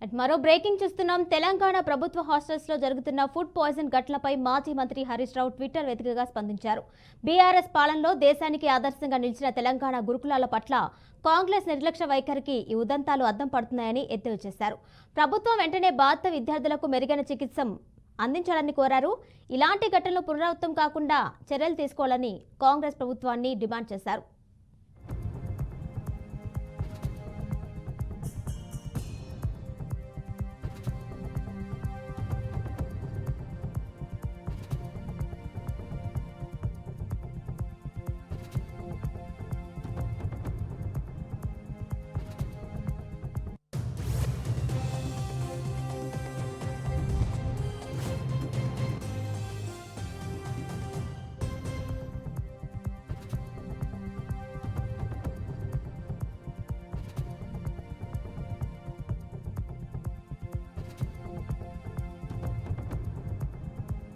మరో బ్రేకింగ్ చూస్తున్నాం. తెలంగాణ ప్రభుత్వ హాస్టల్స్ లో జరుగుతున్న ఫుడ్ పాయిజన్ ఘటనపై మాజీ మంత్రి హరీష్ రావు ట్విట్టర్ వేదికగా స్పందించారు. బీఆర్ఎస్ పాలనలో దేశానికి ఆదర్శంగా నిలిచిన తెలంగాణ గురుకులాల పట్ల కాంగ్రెస్ నిర్లక్ష్య వైఖరికి ఈ ఉదంతాలు అద్దం పడుతున్నాయని ఎద్దేవా చేశారు. ప్రభుత్వం వెంటనే బాధిత విద్యార్థులకు మెరుగైన చికిత్స అందించాలని కోరారు. ఇలాంటి ఘటనలు పునరావృతం కాకుండా చర్యలు తీసుకోవాలని కాంగ్రెస్ ప్రభుత్వాన్ని డిమాండ్ చేశారు.